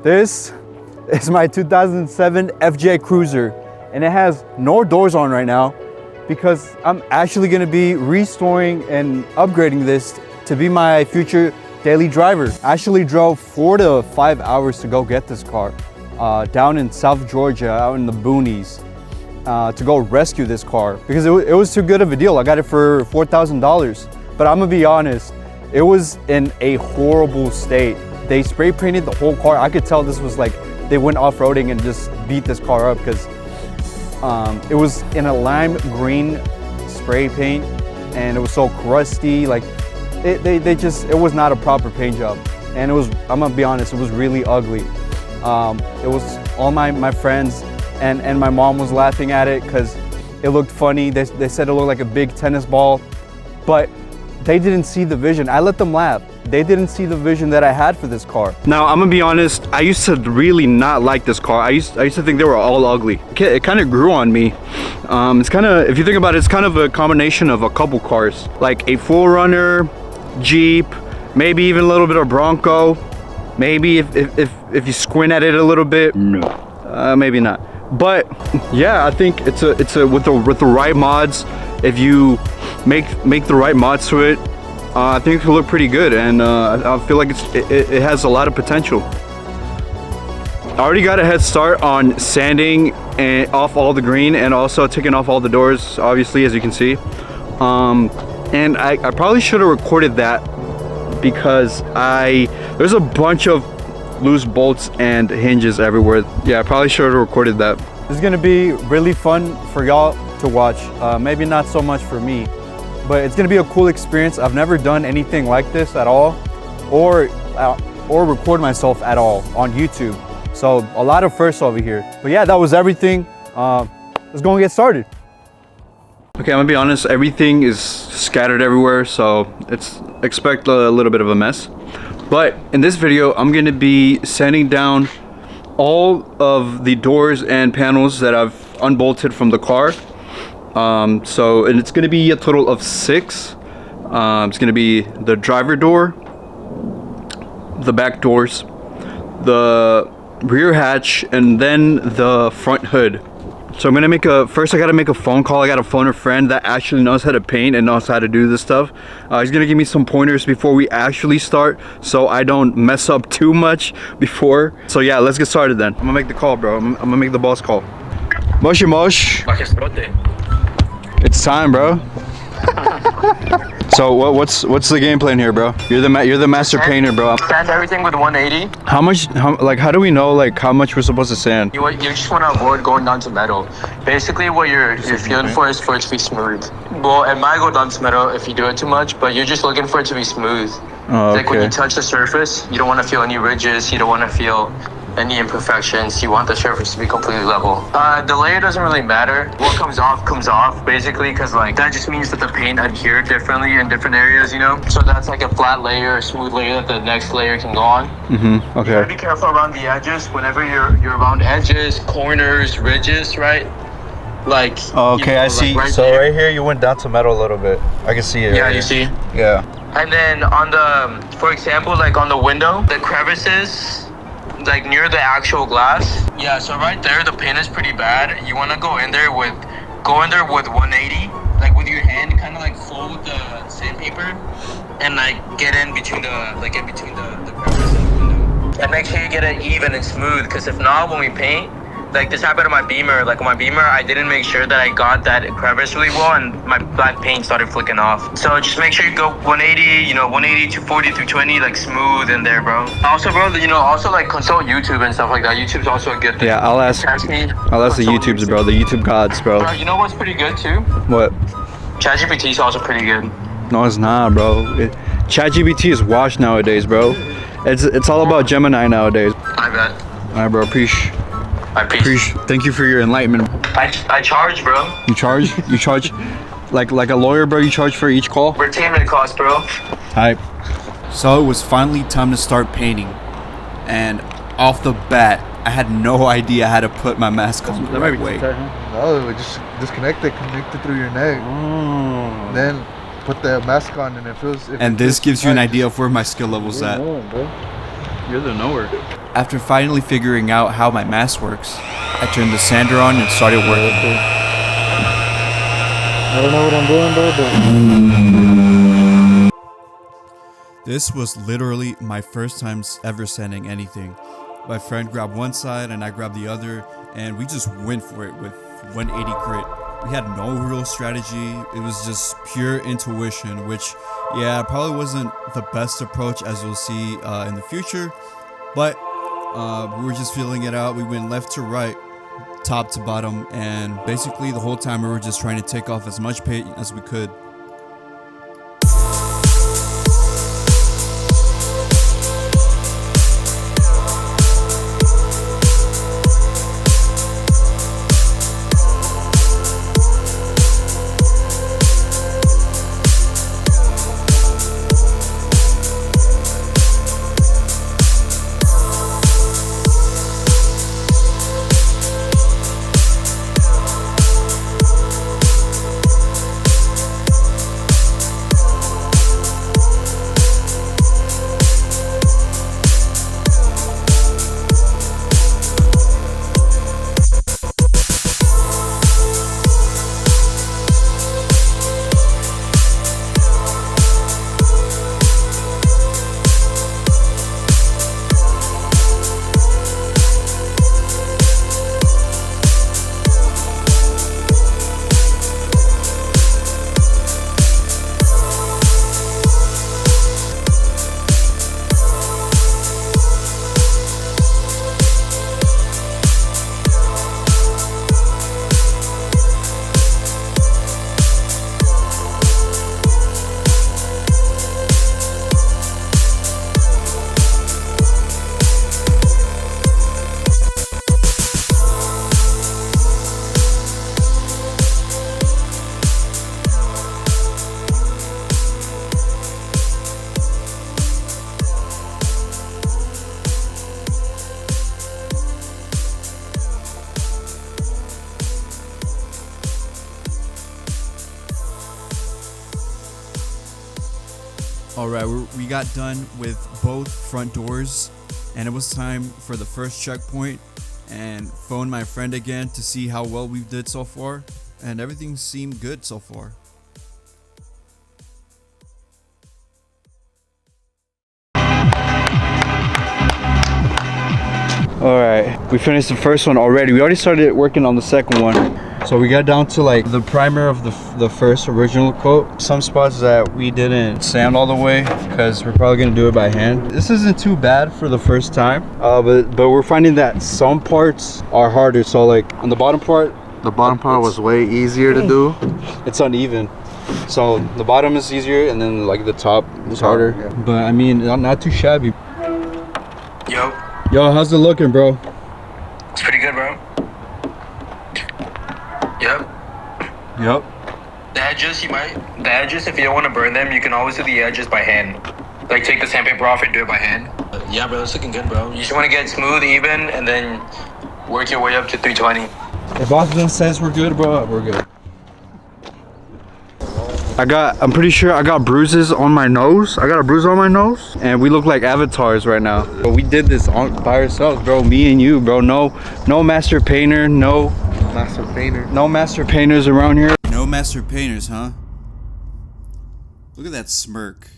This is my 2007 FJ Cruiser, and it has no doors on right now because I'm actually gonna be restoring and upgrading this to be my future daily driver. I actually drove 4 to 5 hours to go get this car down in South Georgia, out in the boonies, to go rescue this car because it was too good of a deal. I got it for $4,000, but I'm gonna be honest, it was in a horrible state. They spray painted the whole car. I could tell this was like they went off-roading and just beat this car up because it was in a lime green spray paint and it was so crusty. Like it was not a proper paint job, and it was, I'm gonna be honest, it was really ugly. It was all my friends and my mom was laughing at it because it looked funny. They said it looked like a big tennis ball, but they didn't see the vision. I let them laugh. They didn't see the vision that I had for this car. Now, I'm gonna be honest, I used to really not like this car. I used to think they were all ugly. It kind of grew on me. It's kind of, if you think about it, it's kind of a combination of a couple cars. Like a 4Runner, Jeep, maybe even a little bit of Bronco. Maybe if you squint at it a little bit, no. Maybe not. But yeah, I think it's a with the right mods, if you make the right mods to it, I think it will look pretty good, and I feel like it has a lot of potential. I already got a head start on sanding off all the green and also taking off all the doors, obviously, as you can see. And I probably should have recorded that because there's a bunch of loose bolts and hinges everywhere. Yeah, I probably should have recorded that. This is gonna be really fun for y'all to watch. Maybe not so much for me, but it's gonna be a cool experience. I've never done anything like this at all, or record myself at all on YouTube. So a lot of firsts over here. But yeah, that was everything. Let's go and get started. Okay, I'm gonna be honest, everything is scattered everywhere, so expect a little bit of a mess. But in this video, I'm gonna be sanding down all of the doors and panels that I've unbolted from the car. And it's gonna be a total of 6. It's gonna be the driver door, the back doors, the rear hatch, and then the front hood. So I'm gonna first I gotta make a phone call. I gotta phone a friend that actually knows how to paint and knows how to do this stuff. He's gonna give me some pointers before we actually start, so I don't mess up too much before. So yeah, let's get started then. I'm gonna make the call, bro. I'm gonna make the boss call. Moshi Mosh. It's time, bro. So what's the game plan here, bro? You're the master painter, bro. Sand everything with 180. How do we know like how much we're supposed to sand? You just want to avoid going down to metal. Basically, what you're feeling for is for it to be smooth. Well, it might go down to metal if you do it too much, but you're just looking for it to be smooth. Oh, okay. Like when you touch the surface, you don't want to feel any ridges. You don't want to feel any imperfections. You want the surface to be completely level. The layer doesn't really matter. What comes off basically, because like that just means that the paint adhered differently in different areas, you know. So that's like a flat layer, a smooth layer that the next layer can go on. Okay. You gotta be careful around the edges. Whenever you're around edges, corners, ridges, right? Like. Okay, I see. Like so right here, you went down to metal a little bit. I can see it. Yeah, right you see. Yeah. And then on the, for example, like on the window, the crevices, like near the actual glass. Yeah, so right there, the paint is pretty bad. You want to go in there with 180, like with your hand, kind of like fold the sandpaper, and like get in between the crevices in the window. And make sure you get it even and smooth, because if not, when we paint, like this happened to my Beamer. Like on my Beamer, I didn't make sure that I got that crevice really well, and my black paint started flicking off. So just make sure you go 180, 180, 240, 220, like smooth in there, bro. Also, bro, also like consult YouTube and stuff like that. YouTube's also a good thing. Yeah, I'll ask the YouTubes, bro. The YouTube gods, bro. Bro, you know what's pretty good too? What? ChatGPT is also pretty good. No, it's not, bro. ChatGPT is washed nowadays, bro. It's all about Gemini nowadays. I bet. All right, bro. Appreciate. Thank you for your enlightenment. I charge, bro. You charge? You charge like a lawyer, bro? You charge for each call? Retainment cost, bro. Alright. So it was finally time to start painting, and off the bat, I had no idea how to put my mask on the right way. No, it just disconnect it, connect it through your neck. Oh. Then put the mask on, and it feels. And this gives you an idea of where my skill level's at. Bro. You're the knower. After finally figuring out how my mask works, I turned the sander on and started working. I don't know what I'm doing, bro, but This was literally my first time ever sanding anything. My friend grabbed one side and I grabbed the other, and we just went for it with 180 grit. We had no real strategy. It was just pure intuition, which, yeah, probably wasn't the best approach, as you'll see in the future. But we were just feeling it out. We went left to right, top to bottom, and basically the whole time we were just trying to take off as much paint as we could. Alright, we got done with both front doors, and it was time for the first checkpoint, and phoned my friend again to see how well we did so far, and everything seemed good so far. Alright, we finished the first one already. We already started working on the second one. So we got down to like the primer of the first original coat. Some spots that we didn't sand all the way because we're probably gonna do it by hand. This isn't too bad for the first time, but we're finding that some parts are harder. So like on the bottom part, the bottom part was way easier to do. It's uneven. So the bottom is easier, and then like the top is harder. Yeah. But I mean, not too shabby. Yo, How's it looking, bro? it's pretty good, bro. Yep. The edges, if you don't want to burn them, you can always do the edges by hand. Like take the sandpaper off and do it by hand. Yeah, bro, it's looking good, bro. You just want to get smooth, even, and then work your way up to 320. If Boston says we're good, bro, we're good. I'm pretty sure I got bruises on my nose. I got a bruise on my nose, and we look like avatars right now. But we did this by ourselves, bro. Me and you, bro. No master painter. No master painters around here. No master painters, huh? Look at that smirk.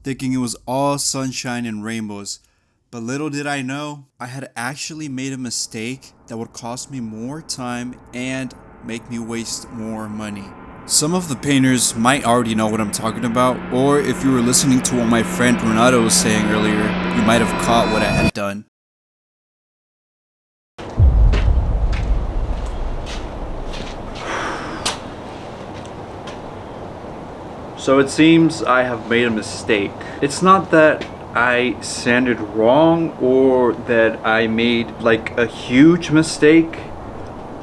Thinking it was all sunshine and rainbows. But little did I know, I had actually made a mistake that would cost me more time and make me waste more money. Some of the painters might already know what I'm talking about, or if you were listening to what my friend Renato was saying earlier, you might have caught what I had done. So it seems I have made a mistake. It's not that I sanded wrong or that I made like a huge mistake,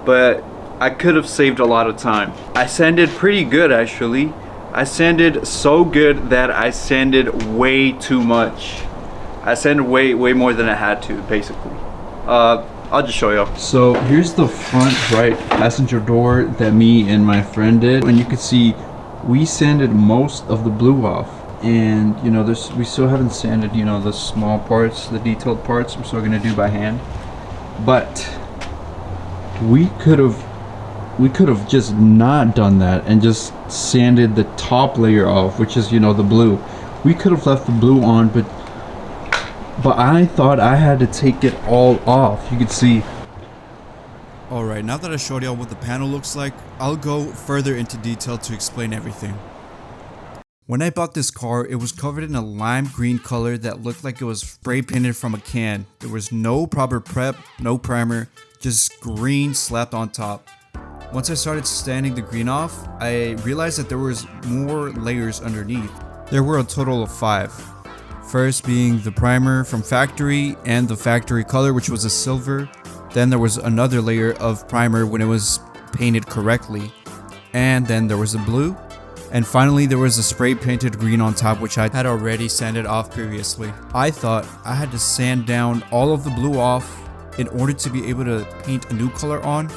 but I could have saved a lot of time. I sanded pretty good, actually. I sanded so good that I sanded way too much. I sanded way more than I had to, basically. I'll just show you. So here's the front right passenger door that me and my friend did, and you can see we sanded most of the blue off. And you know, we still haven't sanded, you know, the small parts, the detailed parts. I'm still gonna do by hand. But we could have just not done that and just sanded the top layer off, which is, you know, the blue. We could have left the blue on, but I thought I had to take it all off. You could see. Alright, now that I showed y'all what the panel looks like, I'll go further into detail to explain everything. When I bought this car, it was covered in a lime green color that looked like it was spray painted from a can. There was no proper prep, no primer, just green slapped on top. Once I started sanding the green off, I realized that there was more layers underneath. There were a total of 5. First being the primer from factory and the factory color, which was a silver. Then there was another layer of primer when it was painted correctly. And then there was a blue. And finally there was a spray painted green on top, which I had already sanded off previously. I thought I had to sand down all of the blue off in order to be able to paint a new color on,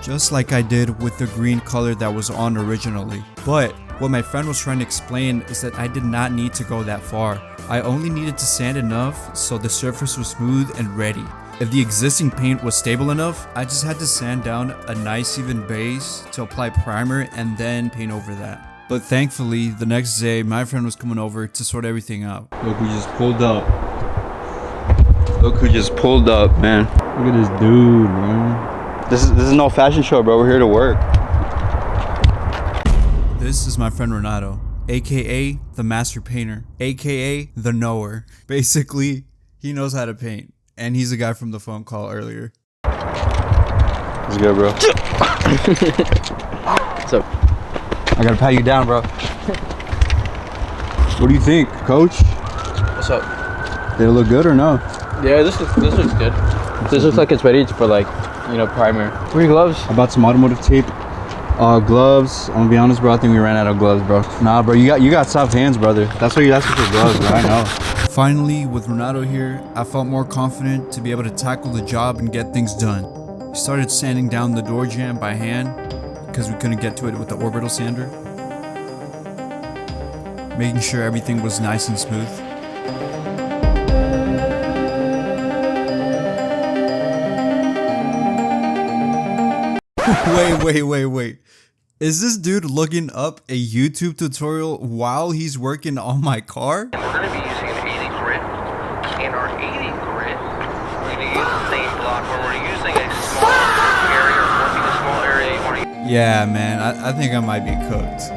just like I did with the green color that was on originally. But what my friend was trying to explain is that I did not need to go that far. I only needed to sand enough so the surface was smooth and ready. If the existing paint was stable enough, I just had to sand down a nice even base to apply primer and then paint over that. But thankfully, the next day, my friend was coming over to sort everything out. Look who just pulled up. Look who just pulled up, man. Look at this dude, man. This is no fashion show, bro. We're here to work. This is my friend Renato, aka the master painter, aka the knower. Basically, he knows how to paint, and he's the guy from the phone call earlier. What's good, bro? What's up? I gotta pat you down, bro. What do you think, coach? What's up? Did it look good or no? Yeah, this looks good. This looks like it's ready for, like, you know, primer. Where are your gloves? I bought some automotive tape. Gloves. I'm gonna be honest, bro. I think we ran out of gloves, bro. Nah, bro. You got soft hands, brother. That's what you asked for gloves, bro. I know. Finally, with Renato here, I felt more confident to be able to tackle the job and get things done. We started sanding down the door jamb by hand because we couldn't get to it with the orbital sander, making sure everything was nice and smooth. Wait. Is this dude looking up a YouTube tutorial while he's working on my car? We're going to be using an 80 grit. In our 80 grit, we're going to use the same block where we're using a small area, or working a small area. You want to Yeah, man, I think I might be cooked.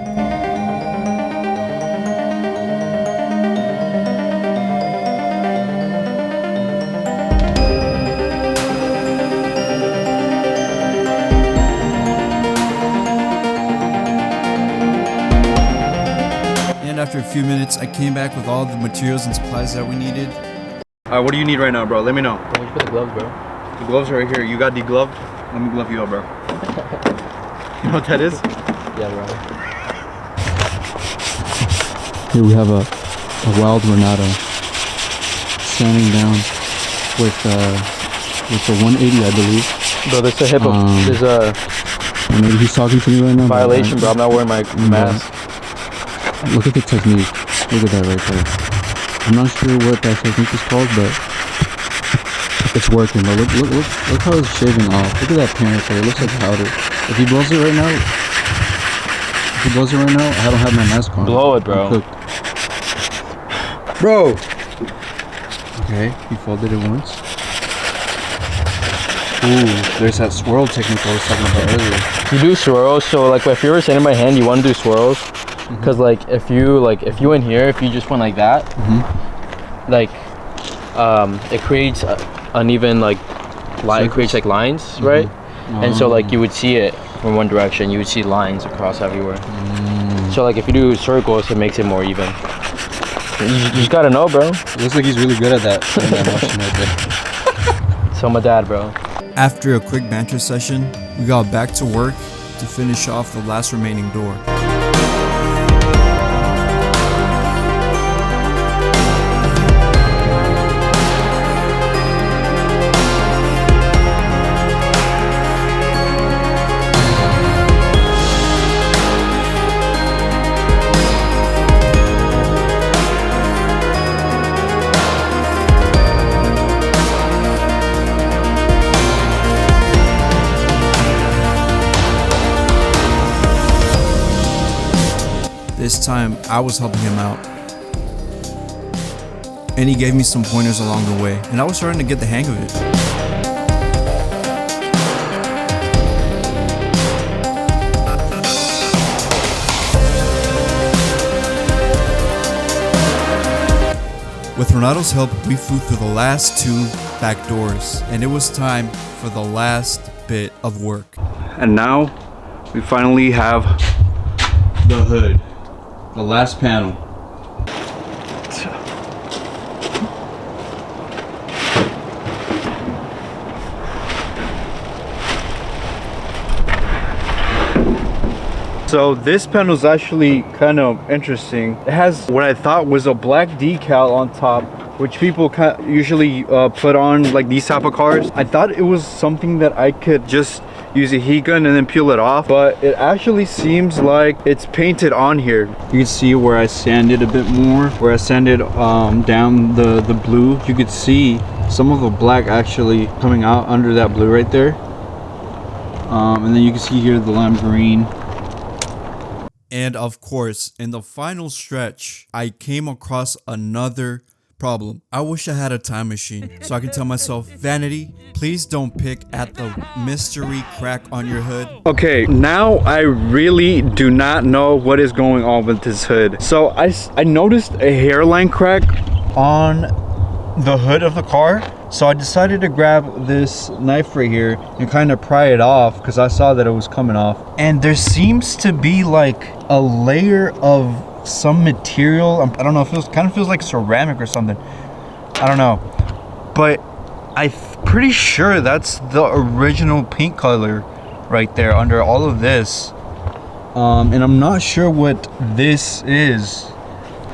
After a few minutes, I came back with all the materials and supplies that we needed. Alright, what do you need right now, bro? Let me know. Where'd you put the gloves, bro? The gloves are right here. You got degloved? Let me glove you up, bro. You know what that is? Yeah, bro. Here we have a wild Renato standing down with the 180, I believe. Bro, there's a there's a maybe he's talking to me right now. violation, bro. I'm not wearing my mask. Look at the technique. Look at that right there. I'm not sure what that technique is called, but it's working. But look how it's shaving off. Look at that paint right there. It looks like powder. If he blows it right now, I don't have my mask on. Blow it, bro. Bro. Okay, he folded it once. Ooh, there's that swirl technique I was talking about earlier. You do swirls, so like if you're sanding by hand, you want to do swirls. Because like if you in here, if you just went like that, like it creates uneven like it creates like lines, right? And so like you would see it from one direction, you would see lines across everywhere. So like if you do circles, it makes it more even. You just gotta know, bro. It looks like he's really good at that. Right there. So my dad, bro. After a quick banter session, we got back to work to finish off the last remaining door. this time I was helping him out. And he gave me some pointers along the way, and I was starting to get the hang of it. With Ronaldo's help, we flew through the last 2 back doors, and it was time for the last bit of work. And now we finally have the hood, the last panel. So this panel is actually kind of interesting. It has what I thought was a black decal on top, which people usually put on like these type of cars. I thought it was something that I could just use a heat gun and then peel it off, but it actually seems like it's painted on here. You can see where I sanded a bit more, where I sanded down the blue. You could see some of the black actually coming out under that blue right there. And then you can see here the lime green. And of course, in the final stretch, I came across another problem. I wish I had a time machine so I can tell myself, Vanity, please don't pick at the mystery crack on your hood. Okay, now I really do not know what is going on with this hood. So I noticed a hairline crack on the hood of the car. So I decided to grab this knife right here and kind of pry it off because I saw that it was coming off. And there seems to be like a layer of some material. I don't know, it kind of feels like ceramic or something. I don't know. But I'm pretty sure that's the original paint color right there under all of this. And I'm not sure what this is.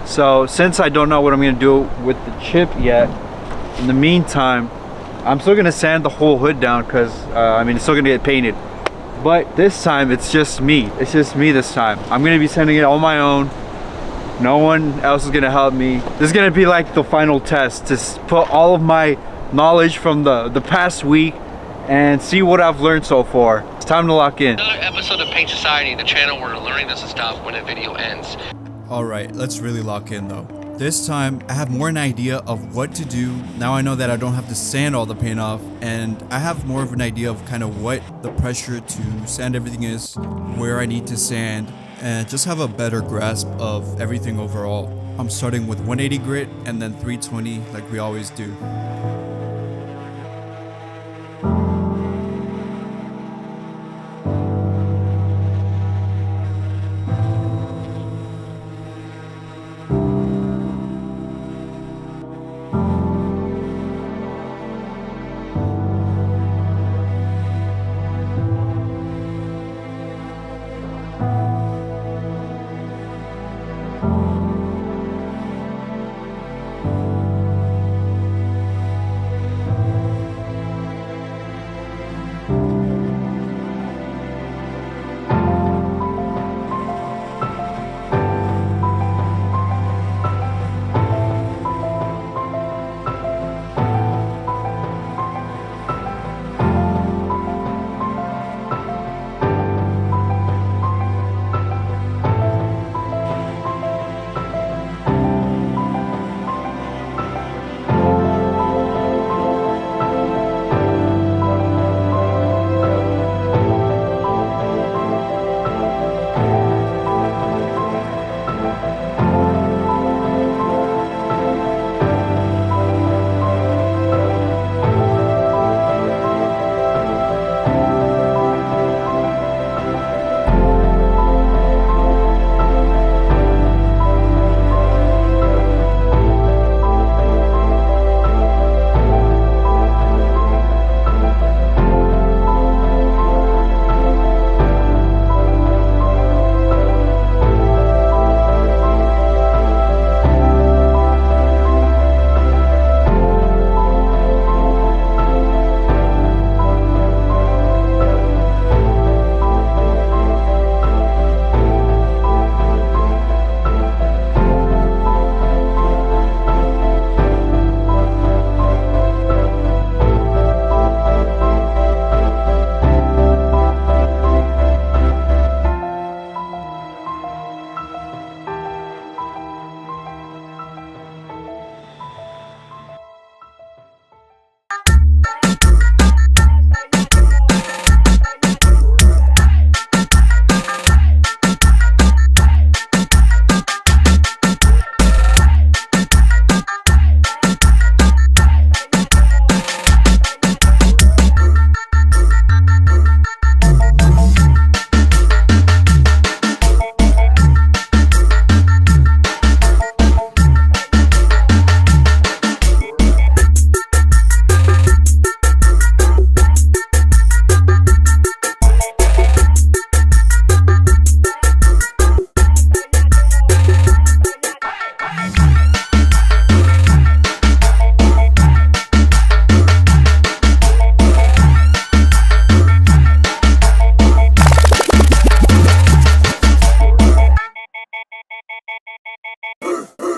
So since I don't know what I'm gonna do with the chip yet, in the meantime, I'm still gonna sand the whole hood down because I mean, it's still gonna get painted. But this time, it's just me. It's just me this time. I'm gonna be sanding it on my own. No one else is gonna help me. This is gonna be like the final test to put all of my knowledge from the past week and see what I've learned so far. It's time to lock in. Another episode of Paint Society, the channel where learning doesn't stop when a video ends. All right, let's really lock in though. This time, I have more an idea of what to do. Now I know that I don't have to sand all the paint off, and I have more of an idea of kind of what the pressure to sand everything is, where I need to sand, and just have a better grasp of everything overall. I'm starting with 180 grit and then 320 like we always do.